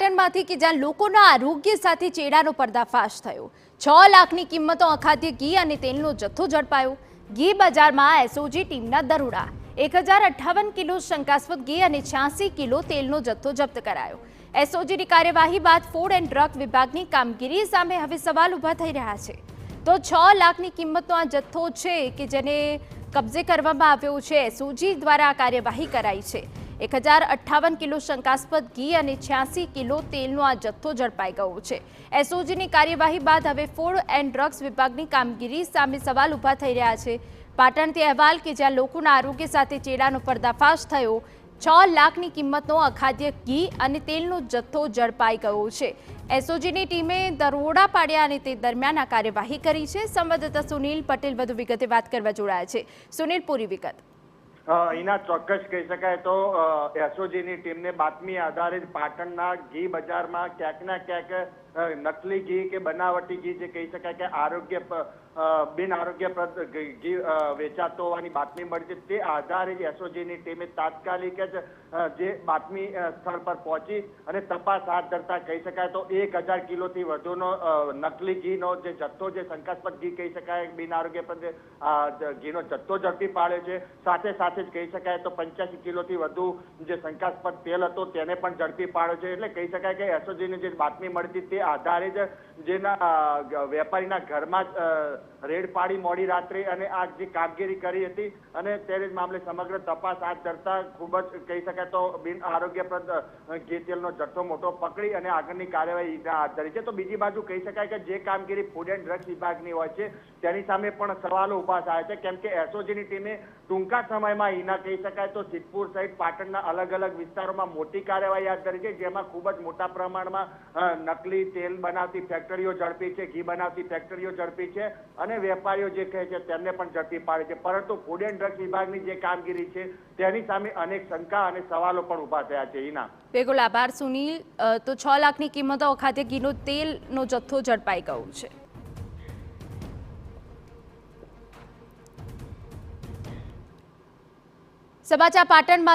પાટણમાંથી કે જ્યાં લોકોના આરોગ્ય સાથે ચેડાનો પર્દાફાશ થયો। 6 લાખની કિંમતનો અખાદ્ય ઘી અને તેલનો જથ્થો ઝડપાયો। ઘી બજારમાં એસઓજી ટીમના દરોડા। 1058 કિલો શંકાસ્પદ ઘી અને 86 કિલો તેલનો જથ્થો જપ્ત કરાયો। એસઓજીની કાર્યવાહી બાદ ફૂડ એન્ડ ડ્રગ વિભાગની કામગીરી સામે હવે સવાલ ઊભા થઈ રહ્યા છે। તો 6 લાખની કિંમતનો આ જથ્થો છે કે જેને કબજે કરવામાં આવ્યો છે। એસઓજી દ્વારા આ કાર્યવાહી કરાઈ છે। 1058 કિલો શંકાસ્પદ ઘી અને 86 કિલો તેલનો આ જથ્થો ઝડપાઈ ગયો છે। એસઓજીની કાર્યવાહી બાદ હવે ફૂડ એન્ડ ડ્રગ્સ વિભાગની કામગીરી સામે સવાલ ઊભા થઈ રહ્યા છે। પાટણથી અહેવાલ કે જ્યાં લોકોના આરોગ્ય સાથે ચેડાનો પર્દાફાશ થયો। 6 લાખની કિંમતનો અખાદ્ય ઘી અને તેલનો જથ્થો ઝડપાઈ ગયો છે। એસઓજીની ટીમે દરોડા પાડ્યા અને તે દરમિયાન આ કાર્યવાહી કરી છે। સંવાદદાતા સુનિલ પટેલ વધુ વિગતે વાત કરવા જોડાયા છે। સુનિલ, પૂરી વિગત। એના ચોક્કસ કહી શકાય તો એસઓજીની ટીમને બાતમી આધારે પાટણના ઘી બજારમાં ક્યાંક ના ક્યાંક નકલી ઘી કે બનાવટી ઘી જે કહી શકાય કે બિન આરોગ્યપ્રદ ઘી વેચાતો હોવાની બાતમી મળી છે। તે આધારે જ એસઓજીની ટીમે તાત્કાલિક જ જે બાતમી સ્થળ પર પહોંચી અને તપાસ હાથ ધરતા કહી શકાય તો 1000 કિલોથી વધુનો નકલી ઘીનો જે જથ્થો, જે શંકાસ્પદ ઘી કહી શકાય, બિન આરોગ્યપ્રદ ઘીનો જથ્થો ઝડપી પાડ્યો છે। સાથે સાથે જ કહી શકાય તો 85 કિલોથી વધુ જે શંકાસ્પદ તેલ હતો તેને પણ ઝડપી પાડ્યો છે। એટલે કહી શકાય કે એસઓજીની જે બાતમી મળી હતી તે આધારે જ જેના વેપારીના ઘરમાં જ રેડ પાડી મોડી રાત્રે અને આ જે કામગીરી કરી હતી અને ત્યારે જ મામલે સમગ્ર તપાસ હાથ ધરતા ખૂબ જ કહી શકાય તો બિન આરોગ્યપ્રદ ઘી તેલનો જથ્થો મોટો પકડી અને આગળની કાર્યવાહી હાથ ધરી છે। તો બીજી બાજુ કહી શકાય કે જે કામગીરી ફૂડ એન્ડ ડ્રગ્સ વિભાગની હોય છે તેની સામે પણ સવાલો ઉભા થાય છે, કેમ કે એસઓજીની ટીમે ટૂંકા સમયમાં એના કહી શકાય તો સિદ્ધપુર સહિત પાટણના અલગ અલગ વિસ્તારોમાં મોટી કાર્યવાહી હાથ ધરી છે, જેમાં ખૂબ જ મોટા પ્રમાણમાં નકલી તેલ બનાવતી ફેક્ટરીઓ ઝડપી છે, ઘી બનાવતી ફેક્ટરીઓ ઝડપી છે અને વેપારીઓ જે કહે છે તેમને પણ ઝડપી પાડે છે। પરંતુ ફૂડ એન્ડ ડ્રગ્સ વિભાગની જે કામગીરી છે તેની સામે અનેક શંકા અને સવાલો પણ ઉભા થયા છે। ઈના, બિલકુલ આભાર સુનિલ। તો 6 લાખની કિંમતો અખાદ્ય ઘીનો તેલનો જથ્થો ઝડપાઈ ગયો છે। સમાચાર પાટણમાં